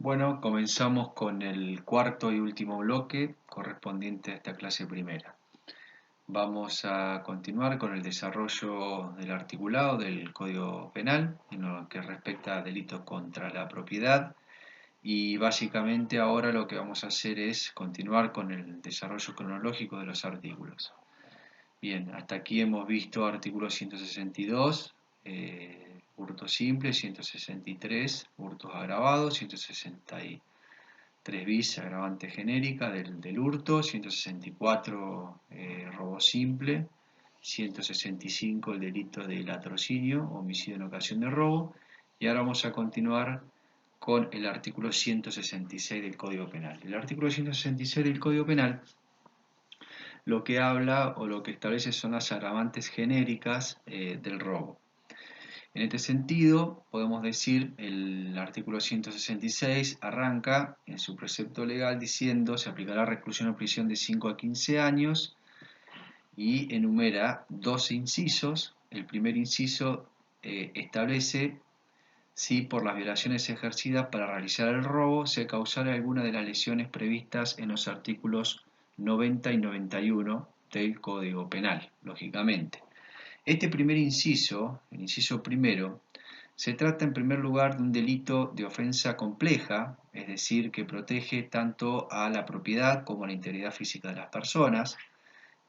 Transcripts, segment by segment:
Bueno, comenzamos con el cuarto y último bloque correspondiente a esta clase primera. Vamos a continuar con el desarrollo del articulado del Código Penal en lo que respecta a delitos contra la propiedad y básicamente ahora lo que vamos a hacer es continuar con el desarrollo cronológico de los artículos. Bien, hasta aquí hemos visto artículo 162, hurto simple, 163, hurtos agravados, 163 bis, agravante genérica del hurto, 164 robo simple, 165 el delito de latrocinio, homicidio en ocasión de robo, y ahora vamos a continuar con el artículo 166 del Código Penal. El artículo 166 del Código Penal lo que habla o lo que establece son las agravantes genéricas del robo. En este sentido, podemos decir, el artículo 166 arranca en su precepto legal diciendo se aplicará reclusión o prisión de 5 a 15 años y enumera 12 incisos. El primer inciso establece si por las violaciones ejercidas para realizar el robo se causara alguna de las lesiones previstas en los artículos 90 y 91 del Código Penal, lógicamente. Este primer inciso, el inciso primero, se trata en primer lugar de un delito de ofensa compleja, es decir, que protege tanto a la propiedad como a la integridad física de las personas.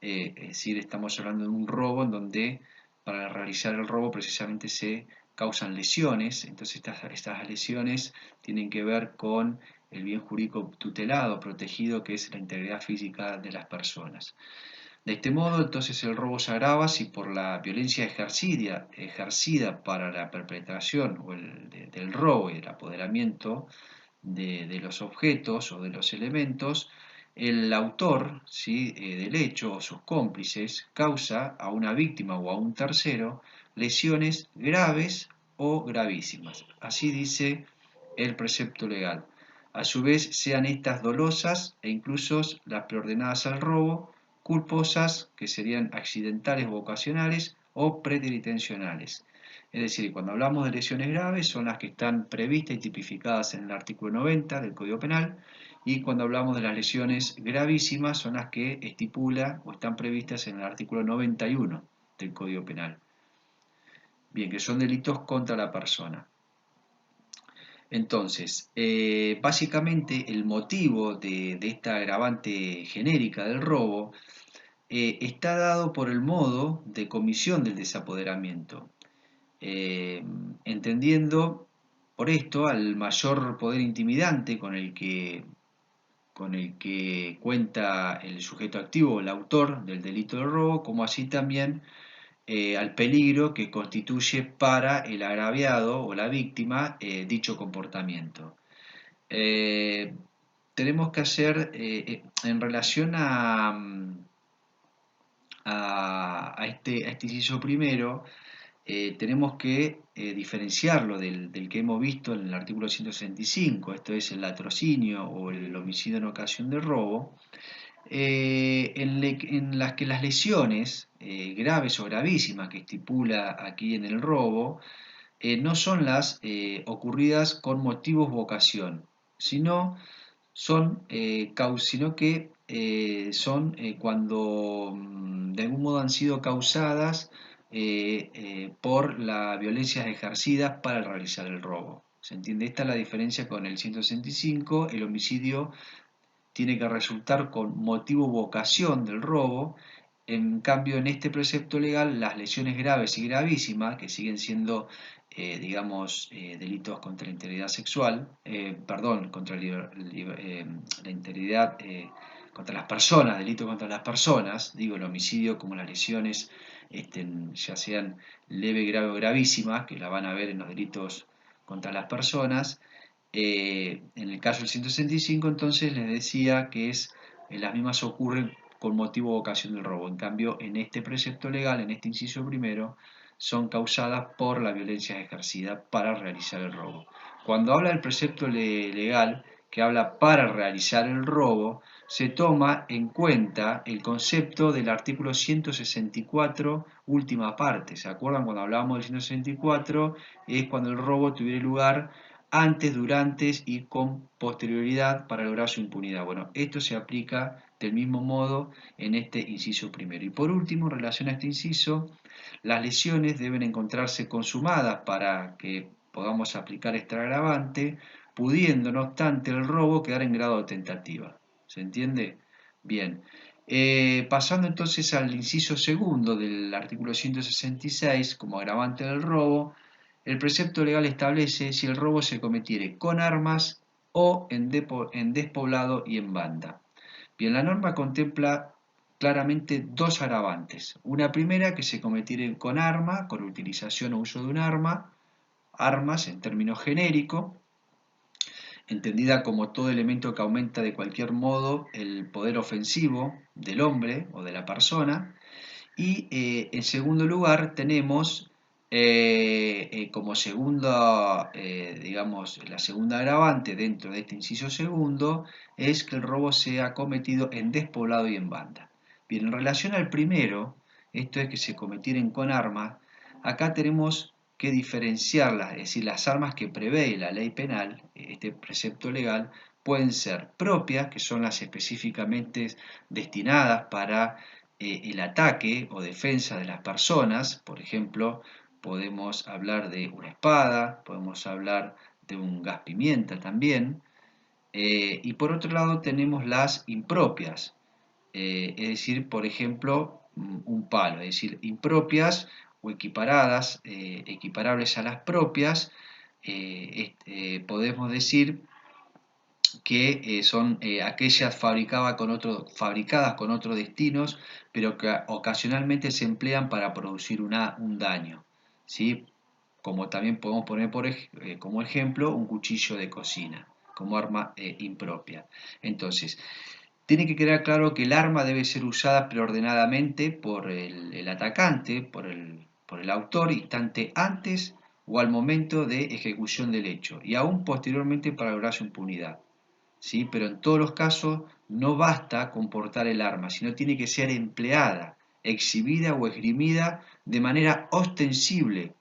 Es decir, estamos hablando de un robo en donde para realizar el robo precisamente se causan lesiones, entonces estas lesiones tienen que ver con el bien jurídico tutelado, protegido, que es la integridad física de las personas. De este modo, entonces el robo se agrava si por la violencia ejercida para la perpetración del robo y el apoderamiento de los objetos o de los elementos, el autor, ¿sí?, del hecho o sus cómplices causa a una víctima o a un tercero lesiones graves o gravísimas. Así dice el precepto legal. A su vez, sean estas dolosas e incluso las preordenadas al robo, culposas, que serían accidentales o ocasionales, o preteritencionales. Es decir, cuando hablamos de lesiones graves son las que están previstas y tipificadas en el artículo 90 del Código Penal, y cuando hablamos de las lesiones gravísimas son las que estipula o están previstas en el artículo 91 del Código Penal. Bien, que son delitos contra la persona. Entonces, básicamente el motivo de esta agravante genérica del robo está dado por el modo de comisión del desapoderamiento, entendiendo por esto al mayor poder intimidante con el que cuenta el sujeto activo o el autor del delito de robo, como así también al peligro que constituye para el agraviado o la víctima dicho comportamiento. Eh, Tenemos que hacer en relación a este inciso primero, tenemos que diferenciarlo del que hemos visto en el artículo 165, esto es el latrocinio o el homicidio en ocasión de robo, en las que las lesiones graves o gravísimas que estipula aquí en el robo no son las ocurridas con motivos u ocasión, sino sino que son cuando de algún modo han sido causadas por las violencias ejercidas para realizar el robo. ¿Se entiende? Esta es la diferencia con el 165. El homicidio tiene que resultar con motivo u ocasión del robo. En cambio, en este precepto legal, las lesiones graves y gravísimas, que siguen siendo, delitos contra la integridad sexual, perdón, contra la integridad, contra las personas, delitos contra las personas, digo, el homicidio como las lesiones, ya sean leve, grave o gravísimas, que la van a ver en los delitos contra las personas. En el caso del 165, entonces les decía que las mismas ocurren con motivo o ocasión del robo. En cambio, en este precepto legal, en este inciso primero, son causadas por la violencia ejercida para realizar el robo. Cuando habla del precepto legal, que habla para realizar el robo, se toma en cuenta el concepto del artículo 164, última parte. ¿Se acuerdan cuando hablábamos del 164? Es cuando el robo tuviera lugar antes, durante y con posterioridad para lograr su impunidad. Bueno, esto se aplica del mismo modo en este inciso primero. Y por último, en relación a este inciso, las lesiones deben encontrarse consumadas para que podamos aplicar este agravante, pudiendo, no obstante, el robo quedar en grado de tentativa. ¿Se entiende? Bien. Pasando entonces al inciso segundo del artículo 166, como agravante del robo, el precepto legal establece si el robo se cometiere con armas o en despoblado y en banda. Bien, la norma contempla claramente dos agravantes. Una primera que se cometiere con arma, con utilización o uso de un arma, armas en términos genéricos, entendida como todo elemento que aumenta de cualquier modo el poder ofensivo del hombre o de la persona. Y en segundo lugar tenemos como segunda, digamos, la segunda agravante dentro de este inciso segundo es que el robo sea cometido en despoblado y en banda. Bien, en relación al primero, esto es que se cometieren con armas, acá tenemos que diferenciarlas, es decir, las armas que prevé la ley penal, este precepto legal, pueden ser propias, que son las específicamente destinadas para el ataque o defensa de las personas. Por ejemplo, podemos hablar de una espada, podemos hablar de un gas pimienta también, y por otro lado tenemos las impropias, es decir, por ejemplo, un palo, es decir, impropias o equiparadas, equiparables a las propias, podemos decir que son aquellas fabricadas con otros destinos, pero que ocasionalmente se emplean para producir un daño, ¿sí? Como también podemos poner como ejemplo un cuchillo de cocina, como arma impropia. Entonces, tiene que quedar claro que el arma debe ser usada preordenadamente por el atacante, por el autor, instante antes o al momento de ejecución del hecho, y aún posteriormente para lograr su impunidad. ¿Sí? Pero en todos los casos no basta con portar el arma, sino tiene que ser empleada, exhibida o esgrimida de manera ostensible.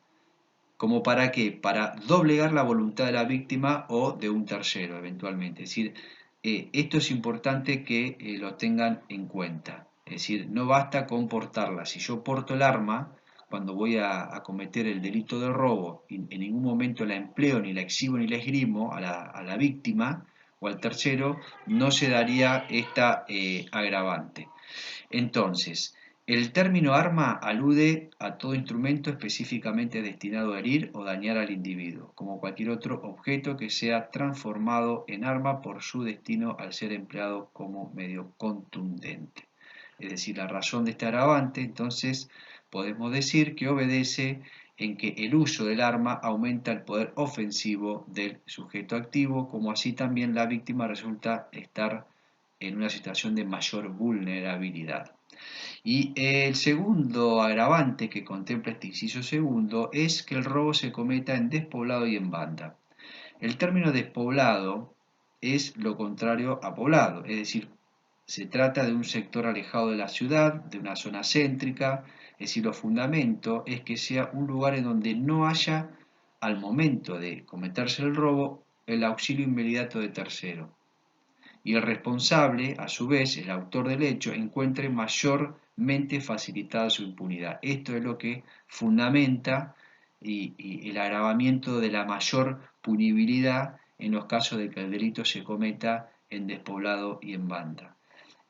¿Como para qué? Para doblegar la voluntad de la víctima o de un tercero, eventualmente. Es decir, esto es importante que lo tengan en cuenta. Es decir, no basta con portarla. Si yo porto el arma, cuando voy a cometer el delito de robo, y en ningún momento la empleo, ni la exhibo, ni la esgrimo a la víctima o al tercero, no se daría esta agravante. Entonces, el término arma alude a todo instrumento específicamente destinado a herir o dañar al individuo, como cualquier otro objeto que sea transformado en arma por su destino al ser empleado como medio contundente. Es decir, la razón de este agravante, entonces, podemos decir que obedece en que el uso del arma aumenta el poder ofensivo del sujeto activo, como así también la víctima resulta estar en una situación de mayor vulnerabilidad. Y el segundo agravante que contempla este inciso segundo es que el robo se cometa en despoblado y en banda. El término despoblado es lo contrario a poblado, es decir, se trata de un sector alejado de la ciudad, de una zona céntrica, es decir, lo fundamento es que sea un lugar en donde no haya, al momento de cometerse el robo, el auxilio inmediato de tercero y el responsable, a su vez, el autor del hecho, encuentre mayormente facilitada su impunidad. Esto es lo que fundamenta y el agravamiento de la mayor punibilidad en los casos de que el delito se cometa en despoblado y en banda.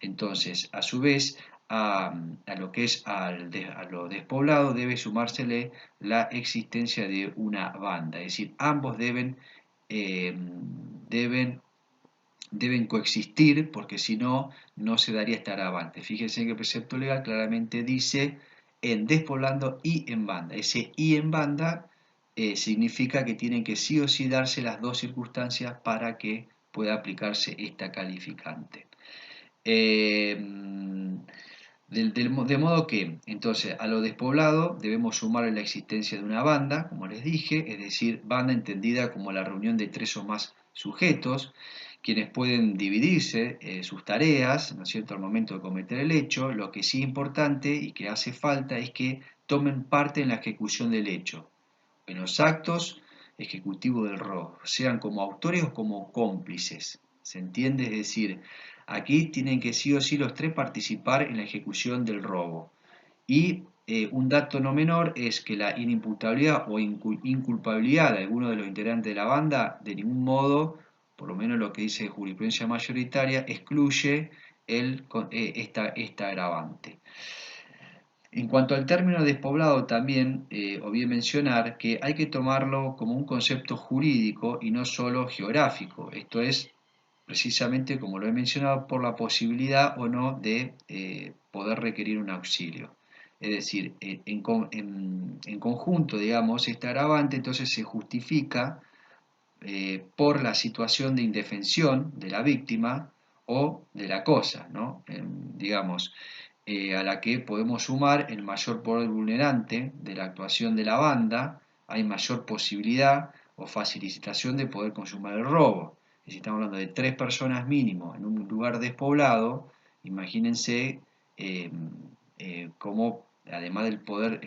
Entonces, a su vez, a lo que es a lo despoblado debe sumársele la existencia de una banda, es decir, ambos eh, deben deben coexistir porque si no, no se daría este agravante. Fíjense que el precepto legal claramente dice en despoblando y en banda. Ese y en banda significa que tienen que sí o sí darse las dos circunstancias para que pueda aplicarse esta calificante. Eh, de modo que, entonces, a lo despoblado debemos sumar la existencia de una banda, como les dije, es decir, banda entendida como la reunión de tres o más sujetos, quienes pueden dividirse sus tareas, ¿no es cierto?, al momento de cometer el hecho. Lo que sí es importante y que hace falta es que tomen parte en la ejecución del hecho, en los actos ejecutivo del robo, sean como autores o como cómplices. ¿Se entiende? Es decir, aquí tienen que sí o sí los tres participar en la ejecución del robo. Y un dato no menor es que la inimputabilidad o inculpabilidad de alguno de los integrantes de la banda, de ningún modo, por lo menos lo que dice jurisprudencia mayoritaria, excluye esta agravante. En cuanto al término despoblado también, obvié mencionar que hay que tomarlo como un concepto jurídico y no solo geográfico. Esto es precisamente, como lo he mencionado, por la posibilidad o no de poder requerir un auxilio. Es decir, en conjunto, digamos, este agravante entonces se justifica por la situación de indefensión de la víctima o de la cosa, ¿no? Digamos, a la que podemos sumar el mayor poder vulnerante de la actuación de la banda, hay mayor posibilidad o facilitación de poder consumar el robo. Si estamos hablando de 3 personas mínimo en un lugar despoblado, imagínense cómo, además del poder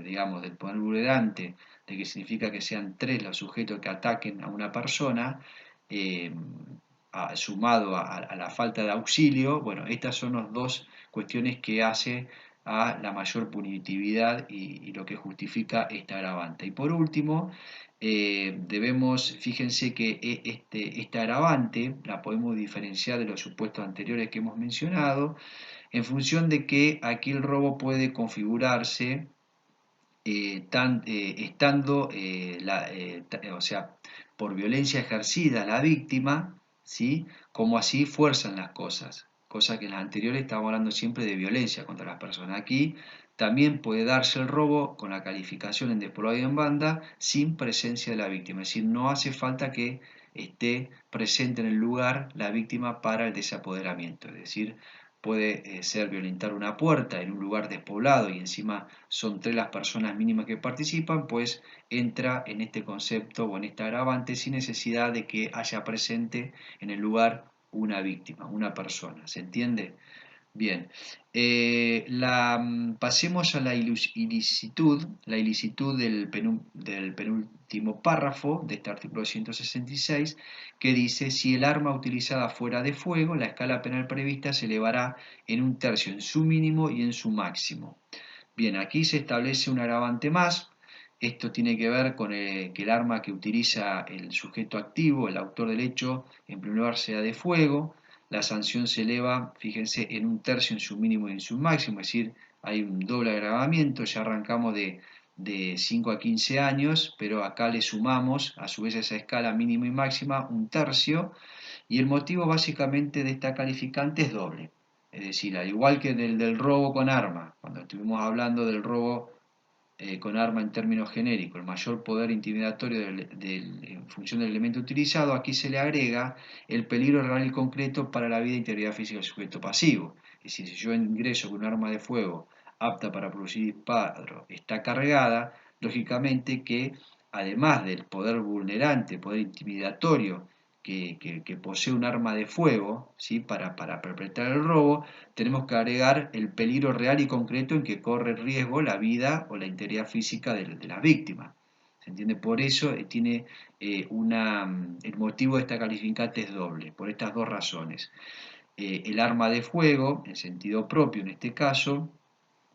digamos, del poder vulnerante, de que significa que sean 3 los sujetos que ataquen a una persona, eh, sumado a la falta de auxilio, bueno, estas son las dos cuestiones que hace a la mayor punitividad y lo que justifica esta agravante. Y por último, fíjense que esta agravante la podemos diferenciar de los supuestos anteriores que hemos mencionado, en función de que aquí el robo puede configurarse estando, o sea, por violencia ejercida a la víctima, ¿sí? Como así fuerzan las cosas, cosa que en las anteriores estábamos hablando siempre de violencia contra las personas. Aquí también puede darse el robo con la calificación en despoblado y en banda sin presencia de la víctima, es decir, no hace falta que esté presente en el lugar la víctima para el desapoderamiento, es decir, puede ser violentar una puerta en un lugar despoblado y encima son 3 las personas mínimas que participan, pues entra en este concepto o en esta agravante sin necesidad de que haya presente en el lugar una víctima, una persona. ¿Se entiende? Bien, pasemos a la ilicitud del penúltimo párrafo de este artículo 166, que dice, si el arma utilizada fuera de fuego, la escala penal prevista se elevará en un tercio en su mínimo y en su máximo. Bien, aquí se establece un agravante más. Esto tiene que ver con que el arma que utiliza el sujeto activo, el autor del hecho, en primer lugar sea de fuego. La sanción se eleva, fíjense, en un tercio en su mínimo y en su máximo, es decir, hay un doble agravamiento, ya arrancamos de 5 a 15 años, pero acá le sumamos a su vez a esa escala mínima y máxima un tercio, y el motivo básicamente de esta calificante es doble. Es decir, al igual que del robo con arma, cuando estuvimos hablando del robo con arma en términos genéricos, el mayor poder intimidatorio en función del elemento utilizado, aquí se le agrega el peligro real y concreto para la vida e integridad física del sujeto pasivo. Es decir, si yo ingreso con un arma de fuego apta para producir disparo, está cargada, lógicamente que además del poder vulnerante, poder intimidatorio que posee un arma de fuego, ¿sí? para perpetrar el robo, tenemos que agregar el peligro real y concreto en que corre riesgo la vida o la integridad física de la víctima. ¿Se entiende? Por eso el motivo de esta calificante es doble, por estas dos razones. El arma de fuego, en sentido propio en este caso,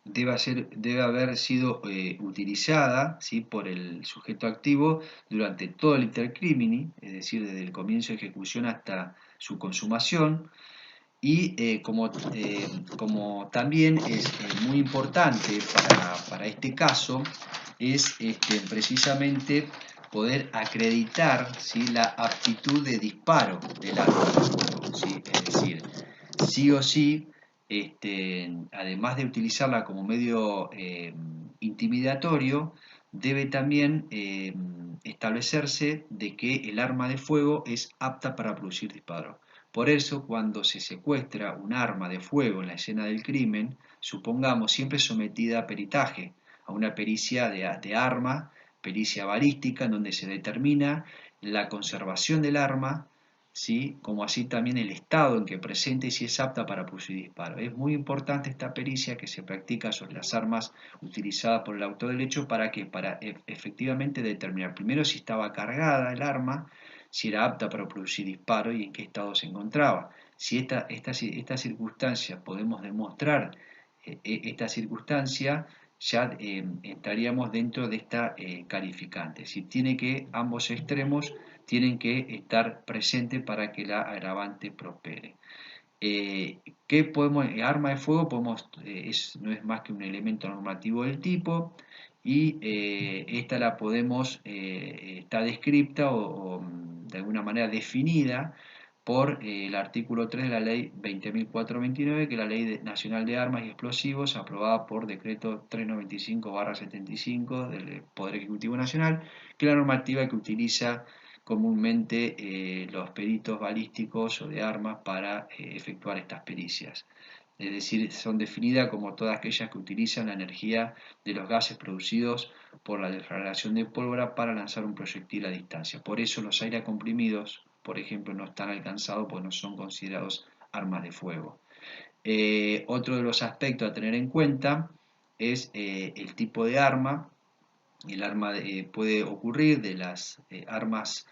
debe haber sido utilizada, ¿sí? por el sujeto activo durante todo el intercrimini, es decir, desde el comienzo de ejecución hasta su consumación, y como también es muy importante para este caso, es precisamente poder acreditar, ¿sí? la aptitud de disparo del arma de fuego, ¿sí? Es decir, sí o sí, además de utilizarla como medio intimidatorio, debe también establecerse de que el arma de fuego es apta para producir disparo. Por eso, cuando se secuestra un arma de fuego en la escena del crimen, supongamos siempre sometida a peritaje, a una pericia de arma, pericia balística, en donde se determina la conservación del arma, ¿sí? Como así también el estado en que presente y si es apta para producir disparo. Es muy importante esta pericia que se practica sobre las armas utilizadas por el autor del hecho para efectivamente determinar primero si estaba cargada el arma, si era apta para producir disparo y en qué estado se encontraba. Si esta circunstancia podemos demostrar esta circunstancia, ya estaríamos dentro de esta calificante. Si tiene que ambos extremos tienen que estar presentes para que la agravante prospere. ¿Qué podemos, arma de fuego no es más que un elemento normativo del tipo y esta la podemos, está descripta o de alguna manera definida por el artículo 3 de la ley 20.429, que es la Ley Nacional de Armas y Explosivos, aprobada por decreto 395/75 del Poder Ejecutivo Nacional, que es la normativa que utiliza comúnmente los peritos balísticos o de armas para efectuar estas pericias. Es decir, son definidas como todas aquellas que utilizan la energía de los gases producidos por la deflagración de pólvora para lanzar un proyectil a distancia. Por eso los aire comprimidos, por ejemplo, no están alcanzados porque no son considerados armas de fuego. Otro de los aspectos a tener en cuenta es el tipo de arma. El arma puede ocurrir de las armas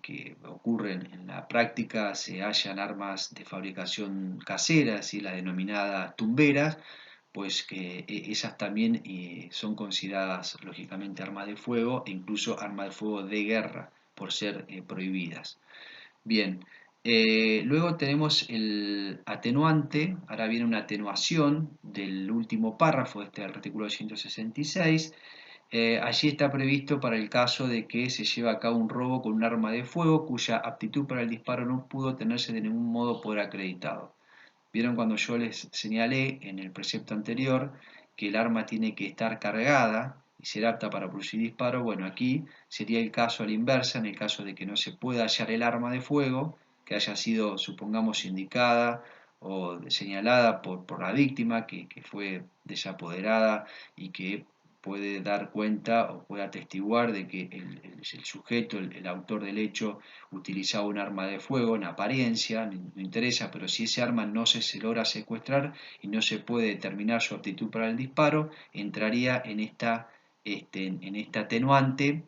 que ocurren en la práctica, se hallan armas de fabricación casera, así las denominadas tumberas, pues que esas también son consideradas lógicamente armas de fuego e incluso armas de fuego de guerra por ser prohibidas. Bien, luego tenemos el atenuante, ahora viene una atenuación del último párrafo de este artículo 166. Allí está previsto para el caso de que se lleva a cabo un robo con un arma de fuego cuya aptitud para el disparo no pudo tenerse de ningún modo por acreditado. Vieron cuando yo les señalé en el precepto anterior que el arma tiene que estar cargada y ser apta para producir disparo. Bueno, aquí sería el caso a la inversa, en el caso de que no se pueda hallar el arma de fuego, que haya sido, supongamos, indicada o señalada por la víctima, que fue desapoderada y que puede dar cuenta o puede atestiguar de que el sujeto, el autor del hecho, utilizaba un arma de fuego en apariencia, no interesa, pero si ese arma no se logra secuestrar y no se puede determinar su aptitud para el disparo, entraría en esta atenuante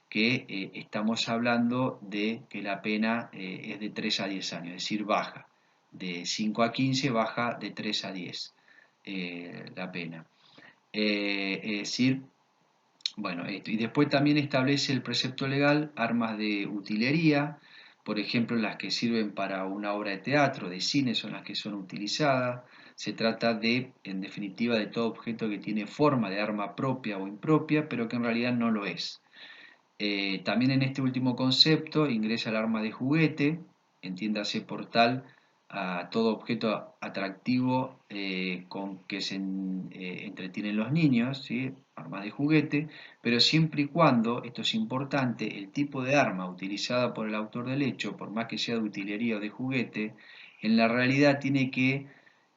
que estamos hablando de que la pena es de 3 a 10 años, es decir, baja. De 5 a 15 baja de 3 a 10 la pena. Es decir, bueno, y después también establece el precepto legal armas de utilería, por ejemplo, las que sirven para una obra de teatro, de cine, son las que son utilizadas. Se trata de, en definitiva, de todo objeto que tiene forma de arma propia o impropia, pero que en realidad no lo es. También en este último concepto ingresa el arma de juguete, entiéndase por tal a todo objeto atractivo con que se entretienen los niños, ¿sí? Armas de juguete, pero siempre y cuando, esto es importante, el tipo de arma utilizada por el autor del hecho, por más que sea de utilería o de juguete, en la realidad tiene que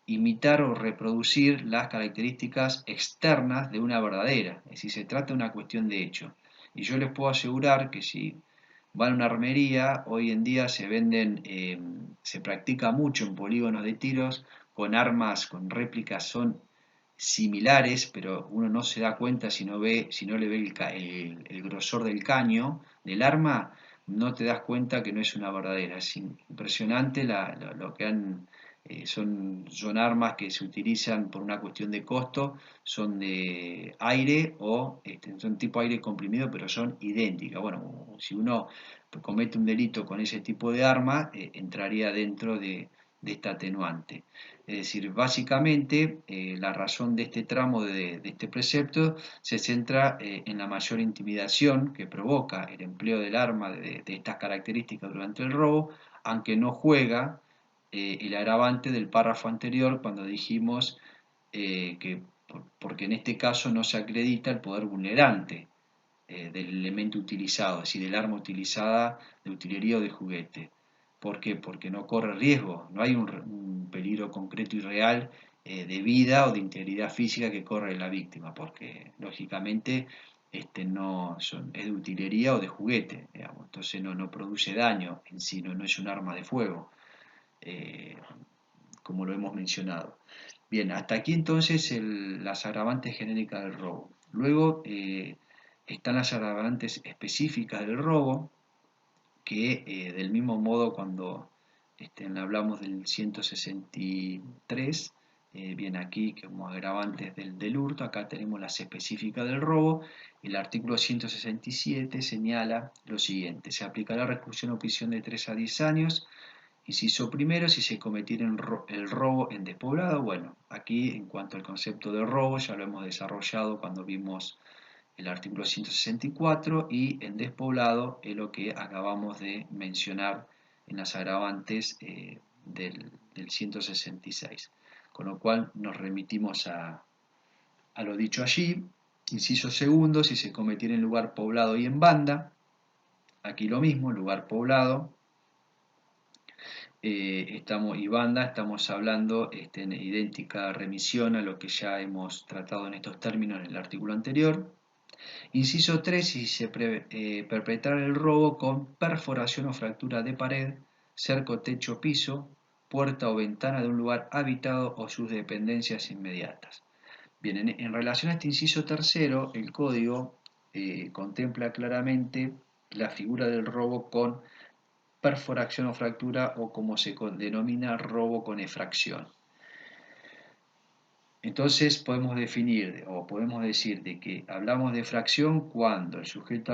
imitar o reproducir las características externas de una verdadera, es decir, se trata de una cuestión de hecho. Y yo les puedo asegurar que si van a una armería, hoy en día se practica mucho en polígonos de tiros con armas, con réplicas, son similares, pero uno no se da cuenta si no le ve el grosor del caño del arma, no te das cuenta que no es una verdadera. Es impresionante lo que son armas que se utilizan por una cuestión de costo, son de aire o son tipo aire comprimido, pero son idénticas. Bueno, si uno comete un delito con ese tipo de arma, entraría dentro de esta atenuante. Es decir, básicamente la razón de este tramo de este precepto se centra en la mayor intimidación que provoca el empleo del arma de estas características durante el robo, aunque no juega el agravante del párrafo anterior cuando dijimos porque en este caso no se acredita el poder vulnerante del elemento utilizado, es decir, del arma utilizada de utilería o de juguete. ¿Por qué? Porque no corre riesgo, no hay un peligro concreto y real de vida o de integridad física que corre la víctima, porque lógicamente es de utilería o de juguete, digamos. Entonces no produce daño en sí, no es un arma de fuego, eh, como lo hemos mencionado. Bien, hasta aquí entonces las agravantes genéricas del robo. Luego están las agravantes específicas del robo, que del mismo modo cuando hablamos del 163, bien aquí como agravantes del hurto, acá tenemos las específicas del robo. El artículo 167 señala lo siguiente: se aplicará reclusión o prisión de 3 a 10 años. Inciso primero, si se cometiera el robo en despoblado. Bueno, aquí en cuanto al concepto de robo ya lo hemos desarrollado cuando vimos el artículo 164, y en despoblado es lo que acabamos de mencionar en las agravantes del 166. Con lo cual nos remitimos a lo dicho allí. Inciso segundo, si se cometiera en lugar poblado y en banda. Aquí lo mismo, lugar poblado. Y banda, estamos hablando en idéntica remisión a lo que ya hemos tratado en estos términos en el artículo anterior. Inciso 3, si se perpetrara el robo con perforación o fractura de pared, cerco, techo, piso, puerta o ventana de un lugar habitado o sus dependencias inmediatas. Bien, en relación a este inciso tercero, el código contempla claramente la figura del robo con perforación o fractura, o como se denomina, robo con efracción. Entonces podemos definir o podemos decir de que hablamos de fracción cuando el sujeto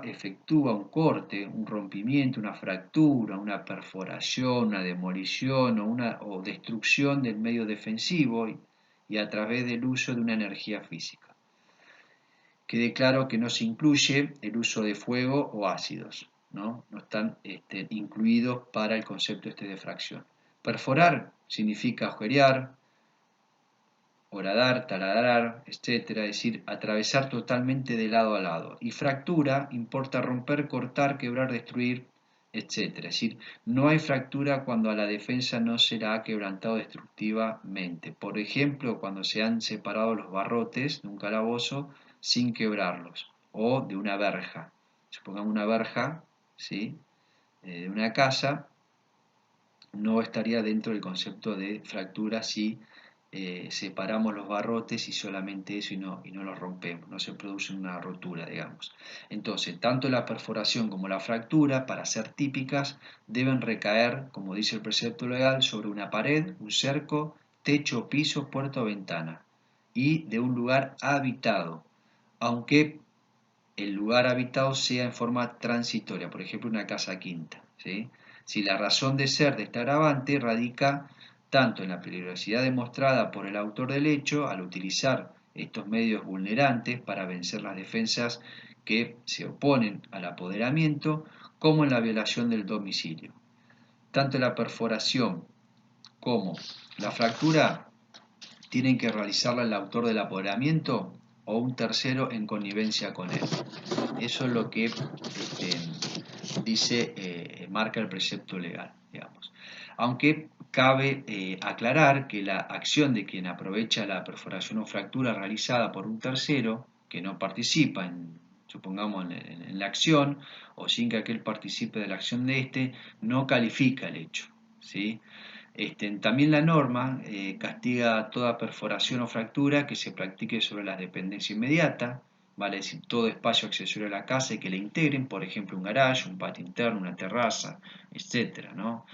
efectúa un corte, un rompimiento, una fractura, una perforación, una demolición o destrucción del medio defensivo y a través del uso de una energía física. Quede claro que no se incluye el uso de fuego o ácidos, no están incluidos para el concepto de fracción. Perforar significa agujerear, horadar, taladrar, etcétera, es decir, atravesar totalmente de lado a lado. Y fractura importa romper, cortar, quebrar, destruir, etcétera. Es decir, no hay fractura cuando a la defensa no se la ha quebrantado destructivamente. Por ejemplo, cuando se han separado los barrotes de un calabozo sin quebrarlos, o de una verja. Supongamos una verja, ¿sí?, de una casa, no estaría dentro del concepto de fractura si separamos los barrotes y solamente eso, y no los rompemos, no se produce una rotura, digamos. Entonces, tanto la perforación como la fractura, para ser típicas, deben recaer, como dice el precepto legal, sobre una pared, un cerco, techo, piso, puerta o ventana, y de un lugar habitado, aunque el lugar habitado sea en forma transitoria, por ejemplo una casa quinta, ¿sí? Si la razón de ser de este agravante radica tanto en la peligrosidad demostrada por el autor del hecho al utilizar estos medios vulnerantes para vencer las defensas que se oponen al apoderamiento, como en la violación del domicilio. Tanto la perforación como la fractura tienen que realizarla el autor del apoderamiento o un tercero en connivencia con él. Eso es lo que marca el precepto legal, digamos. Aunque cabe aclarar que la acción de quien aprovecha la perforación o fractura realizada por un tercero que no participa supongamos en la acción, o sin que aquel participe de la acción de no califica el hecho, ¿sí? También la norma castiga toda perforación o fractura que se practique sobre la dependencia inmediata, vale decir, todo espacio accesorio a la casa y que le integren, por ejemplo, un garaje, un patio interno, una terraza, etcétera, ¿no?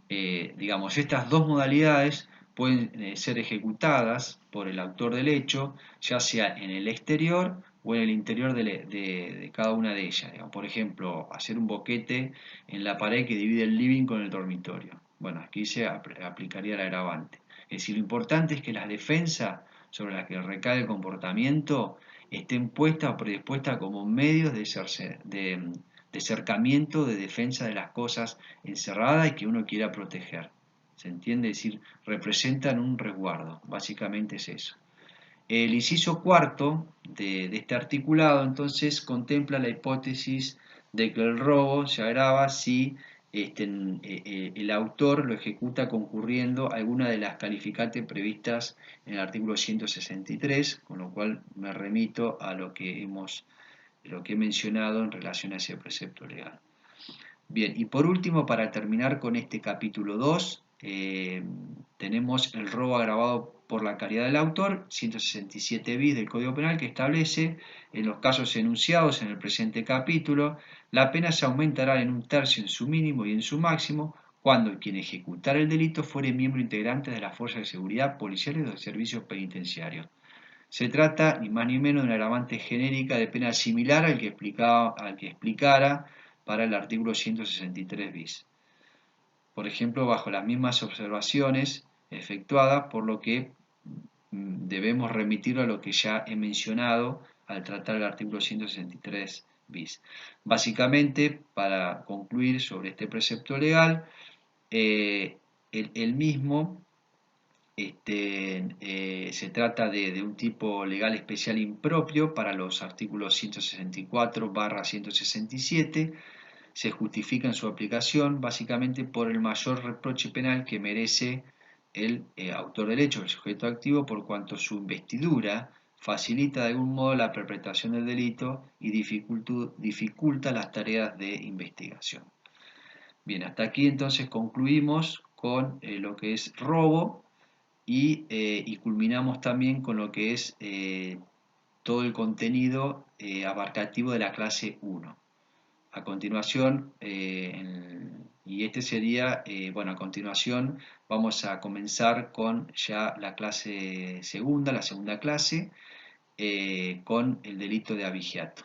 Digamos, estas dos modalidades pueden ser ejecutadas por el autor del hecho, ya sea en el exterior o en el interior de cada una de ellas. Digamos. Por ejemplo, hacer un boquete en la pared que divide el living con el dormitorio. Bueno, aquí se aplicaría el agravante. Es decir, lo importante es que las defensas sobre las que recae el comportamiento estén puestas o predispuestas como medios de cercamiento, de defensa de las cosas encerradas y que uno quiera proteger. ¿Se entiende? Es decir, representan un resguardo. Básicamente es eso. El inciso cuarto de este articulado entonces contempla la hipótesis de que el robo se agrava si el autor lo ejecuta concurriendo a alguna de las calificantes previstas en el artículo 163, con lo cual me remito a lo que hemos lo que he mencionado en relación a ese precepto legal. Bien, y por último, para terminar con este capítulo 2, tenemos el robo agravado por la calidad del autor, 167 bis del Código Penal, que establece, en los casos enunciados en el presente capítulo, la pena se aumentará en un tercio en su mínimo y en su máximo, cuando quien ejecutara el delito fuere miembro integrante de las fuerzas de seguridad policiales o de servicios penitenciarios. Se trata, ni más ni menos, de una agravante genérica de pena similar al que explicara para el artículo 163 bis. Por ejemplo, bajo las mismas observaciones efectuadas, por lo que debemos remitirlo a lo que ya he mencionado al tratar el artículo 163 bis. Básicamente, para concluir sobre este precepto legal, el mismo se trata de un tipo legal especial impropio para los artículos 164/167. Se justifica en su aplicación básicamente por el mayor reproche penal que merece el autor del hecho, el sujeto activo, por cuanto su investidura facilita de algún modo la perpetración del delito y dificulta las tareas de investigación. Bien, hasta aquí entonces concluimos con lo que es robo y culminamos también con lo que es todo el contenido abarcativo de la clase 1. A continuación, y este sería, bueno, a continuación vamos a comenzar con ya la clase segunda, la segunda clase, con el delito de abigeato.